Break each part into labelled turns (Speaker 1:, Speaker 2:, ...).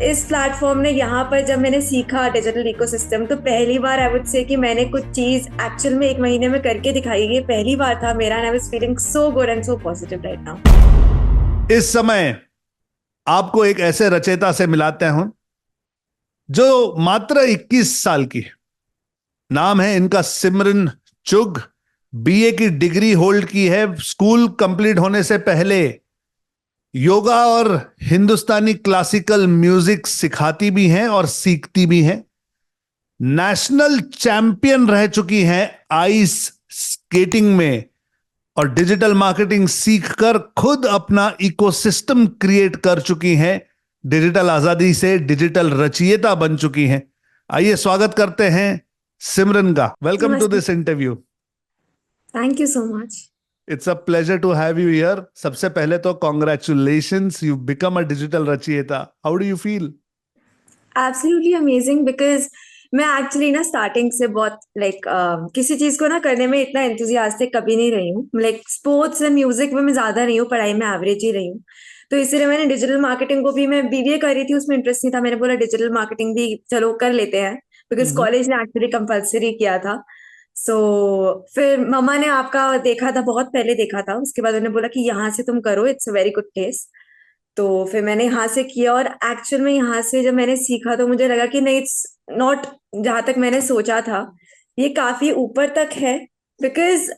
Speaker 1: इस प्लेटफॉर्म ने यहाँ पर जब मैंने सीखा डिजिटल इकोसिस्टम, तो पहली बार आई वुड से कि मैंने कुछ चीज एक्चुअल में 1 महीने में करके दिखाई। ये पहली बार था मेरा, and I was feeling so good and so positive right now.
Speaker 2: इस समय आपको एक ऐसे रचयिता से मिलाते हैं जो मात्र 21 साल की है। नाम है इनका सिमरन चुग। बीए की डिग्री होल्ड की है। स्कूल कंप्लीट होने से पहले योगा और हिंदुस्तानी क्लासिकल म्यूजिक सिखाती भी हैं और सीखती भी हैं। नेशनल चैंपियन रह चुकी हैं आइस स्केटिंग में और डिजिटल मार्केटिंग सीखकर खुद अपना इकोसिस्टम क्रिएट कर चुकी हैं। डिजिटल आजादी से डिजिटल रचयिता बन चुकी हैं। आइए स्वागत करते हैं सिमरन का। वेलकम टू
Speaker 1: नमस्ते।
Speaker 2: This interview.
Speaker 1: Thank you so much.
Speaker 2: It's a pleasure to have you here. सबसे पहले तो congratulations, you become a digital रचयिता। How do you feel?
Speaker 1: Absolutely amazing, because मैं एक्चुअली ना स्टार्टिंग से बहुत किसी चीज को ना करने में इतना एंथुजियास्टिक कभी नहीं रही हूँ। स्पोर्ट्स एंड म्यूजिक में मैं ज्यादा नहीं हूँ, पढ़ाई में एवरेज ही रही हूँ। तो इसीलिए मैंने डिजिटल मार्केटिंग को भी, मैं बीबीए कर रही थी, उसमें इंटरेस्ट नहीं था। मैंने बोला डिजिटल मार्केटिंग भी चलो कर लेते हैं, बिकॉज
Speaker 2: हम्म।
Speaker 1: कॉलेज ने एक्चुअली कंपलसरी किया था। सो फिर मम्मा ने आपका देखा था, बहुत पहले देखा था, उसके बाद उन्होंने बोला कि यहाँ से तुम करो, it's a very good place. तो फिर मैंने यहाँ से किया, और एक्चुअल में यहाँ से जब मैंने सीखा तो मुझे लगा कि नहीं, इट्स नॉट जहाँ तक मैंने सोचा था, ये काफी ऊपर तक है। बिकॉज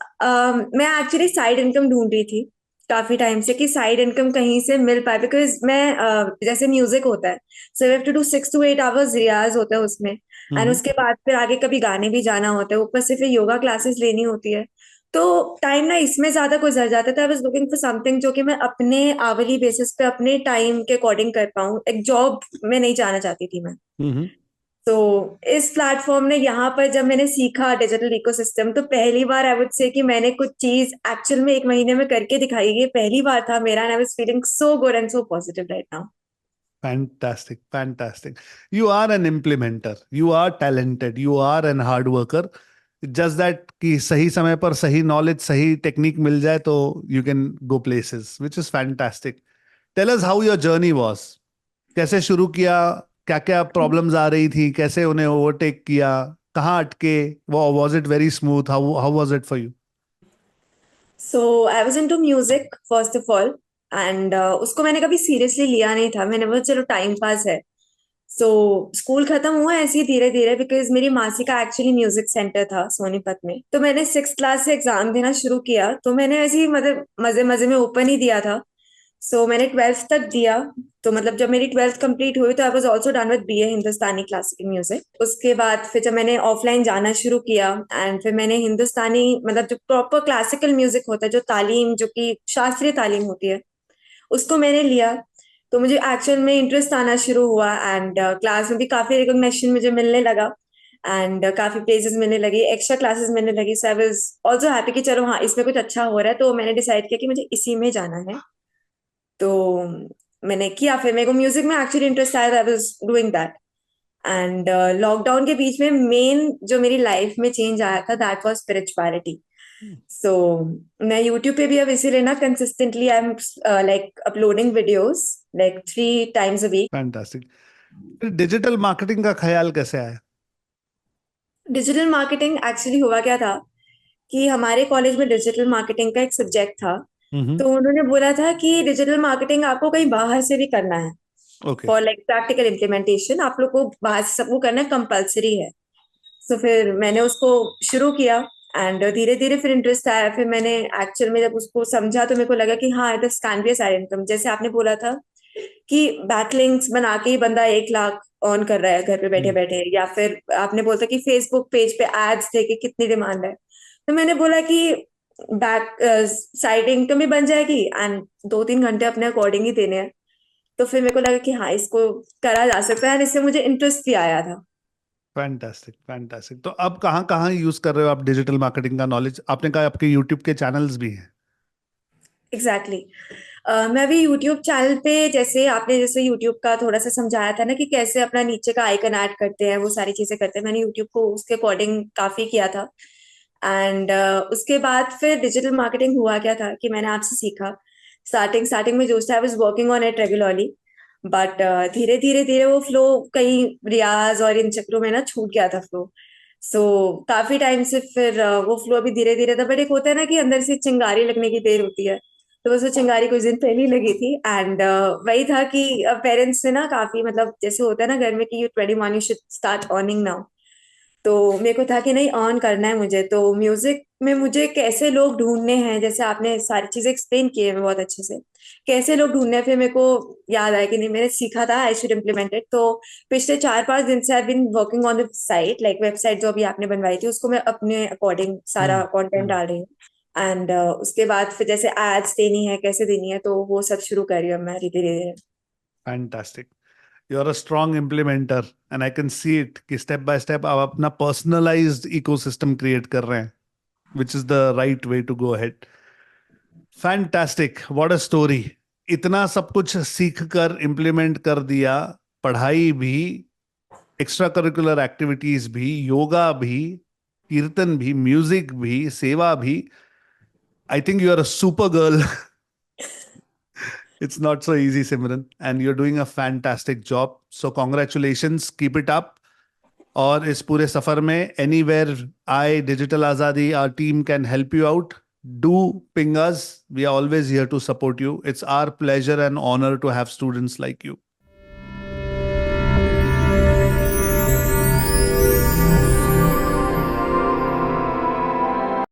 Speaker 1: मैं एक्चुअली साइड इनकम ढूंढ रही थी काफी टाइम से, कि साइड इनकम कहीं से मिल पाए। बिकॉज मैं जैसे म्यूजिक होता है, so you have to do 6 to 8 hours रियाज होता है उसमें, एंड
Speaker 2: हम्म।
Speaker 1: उसके बाद फिर आगे कभी गाने भी जाना होता है, ऊपर से फिर योगा क्लासेस लेनी होती है। तो टाइम ना इसमें ज्यादा गुजर जाता था। I was looking for something जो कि मैं अपने आवली बेसिस पे अपने टाइम के अकॉर्डिंग कर पाऊँ। एक जॉब में नहीं जाना चाहती थी मैं।
Speaker 2: हम्म।
Speaker 1: तो इस प्लेटफॉर्म ने यहाँ पर जब मैंने सीखा डिजिटल इकोसिस्टम, तो पहली बार आई वुड से कि मैंने कुछ चीज एक्चुअल में 1 महीने में करके दिखाई। ये पहली बार था मेरा, and I was feeling so good and so positive right now.
Speaker 2: Fantastic, fantastic. You are an implementer. You are talented. You are an hard worker. Just that कि सही समय पर सही नॉलेज सही टेक्निक मिल जाए तो you can go places, which is fantastic. Tell us how your journey was. कैसे शुरू किया? क्या क्या प्रॉब्लम्स आ रही थी? कैसे उन्हें ओवरटेक किया? कहाँ अटके? वो was it very smooth? How was it for you?
Speaker 1: So I was into music first of all, and उसको मैंने कभी सीरियसली लिया नहीं था। मैंने बोला चलो टाइम पास है। सो स्कूल खत्म हुआ ऐसे ही धीरे धीरे, बिकॉज मेरी मासी का एक्चुअली म्यूजिक सेंटर था सोनीपत में। तो मैंने 6th क्लास से एग्जाम देना शुरू किया, तो मैंने ऐसे ही मतलब मजे मजे में ओपन ही दिया था। सो मैंने 12th तक दिया। तो मतलब जब मेरी 12th कंप्लीट हुई, तो I was also done with BA Hindustani classical music. उसके बाद फिर जब मैंने ऑफलाइन जाना शुरू किया, एंड फिर मैंने हिंदुस्तानी मतलब जो प्रॉपर क्लासिकल म्यूजिक होता है, जो तालीम, जो कि शास्त्रीय तालीम होती है, उसको मैंने लिया। तो मुझे एक्चुअल में इंटरेस्ट आना शुरू हुआ, एंड क्लास में भी काफी रिकॉग्निशन मुझे मिलने लगा, एंड काफी प्लेसेस मिलने लगी, एक्स्ट्रा क्लासेस मिलने लगी। सो आई वाज आल्सो हैप्पी कि चलो हाँ, इसमें कुछ अच्छा हो रहा है। तो मैंने डिसाइड किया कि मुझे इसी में जाना है। तो मैंने किया, फिर मेरे को म्यूजिक में एक्चुअली इंटरेस्ट आया, I was doing that. And lockdown के बीच में मेन जो मेरी लाइफ में चेंज आया था, दैट वाज स्पिरिचुअलिटी। सो मैं यूट्यूब पे भी अब इसीलिए ना consistently I am like uploading videos like 3 times a week।
Speaker 2: Fantastic. Digital marketing का ख्याल कैसे आया?
Speaker 1: डिजिटल मार्केटिंग एक्चुअली हुआ क्या था कि हमारे कॉलेज में डिजिटल मार्केटिंग का एक सब्जेक्ट था।
Speaker 2: हम्म।
Speaker 1: तो उन्होंने बोला था कि डिजिटल मार्केटिंग आपको कहीं बाहर से भी करना है,
Speaker 2: okay.
Speaker 1: For like practical implementation आप लोग को बाहर से सबको करना कंपलसरी है। तो फिर मैंने उसको शुरू किया, एंड धीरे धीरे फिर इंटरेस्ट आया। फिर मैंने एक्चुअल में जब उसको समझा, तो मेरे को लगा कि हाँ, this can be a side income. जैसे आपने बोला था कि बैकलिंक्स बना के ही बंदा 1 लाख अर्न कर रहा है घर पे बैठे बैठे, या फिर आपने बोला था कि फेसबुक पेज पे एड्स देके कितनी डिमांड है। तो मैंने बोला कि बैक साइड इनकम भी बन जाएगी, एंड 2-3 घंटे अपने अकॉर्डिंग ही देने हैं। तो फिर मेरे को लगा कि हाँ, इसको करा जा सकता है, और इससे मुझे इंटरेस्ट भी आया था।
Speaker 2: Fantastic, fantastic. तो अब कहाँ कहाँ यूज कर रहे हो आप डिजिटल मार्केटिंग का नॉलेज? आपने कहा आपके यूट्यूब के चैनल्स भी हैं।
Speaker 1: एग्जैक्टली मैं अभी यूट्यूब चैनल पे, जैसे आपने जैसे यूट्यूब का थोड़ा सा समझाया था ना कि कैसे अपना नीचे का आइकन ऐड करते हैं, वो सारी चीजें करते हैं, मैंने यूट्यूब को उसके अकॉर्डिंग काफी किया था। एंड उसके बाद फिर डिजिटल मार्केटिंग हुआ क्या था कि मैंने आपसे सीखा। स्टार्टिंग स्टार्टिंग में जो I was working on it regularly, but धीरे धीरे धीरे वो फ्लो कहीं रियाज और इन चक्रों में ना छूट गया था फ्लो। सो काफी टाइम से फिर वो फ्लो अभी धीरे धीरे था, बट एक होता है ना कि अंदर से चिंगारी लगने की देर होती है, तो बस वो चिंगारी कुछ दिन पहले ही लगी थी। एंड वही था कि पेरेंट्स से ना काफी मतलब जैसे होता है ना घर में कि you 21 you should start earning now. तो मेरे को था कि नहीं अर्न करना है मुझे, तो म्यूजिक में मुझे कैसे लोग ढूंढने हैं, जैसे आपने सारी चीजें एक्सप्लेन की है बहुत अच्छे से, कैसे लोग ढूंढने हैं, फिर मेरे को याद आया कि नहीं मैंने सीखा था, आई शुड इम्प्लीमेंट इट। तो पिछले 4-5 दिन से I been working on the site, like website जो अभी आपने बनवाई थी उसको मैं अपने अकॉर्डिंग सारा कंटेंट
Speaker 2: हम्म।
Speaker 1: डाल रही हूँ। एंड उसके बाद फिर जैसे एड्स देनी है कैसे देनी है, तो वो सब शुरू कर रही हूँ मैं धीरे धीरे।
Speaker 2: Fantastic. You are a strong implementer and I can see it कि स्टेप बाय स्टेप आप अपना पर्सनलाइज्ड इकोसिस्टम क्रिएट कर रहे हैं, which is the right way to go ahead. Fantastic, what a story. इतना सब कुछ सीख कर इम्प्लीमेंट कर दिया, पढ़ाई भी, एक्स्ट्रा करिकुलर एक्टिविटीज भी, योगा भी, कीर्तन भी, म्यूजिक भी, सेवा भी। I think you are a super girl. It's not so easy, Simran, and you're doing a fantastic job. So congratulations, keep it up. और इस पूरे सफर में anywhere I Digital Azadi our team can help you out, do ping us. We are always here to support you. It's our pleasure and honor to have students like you.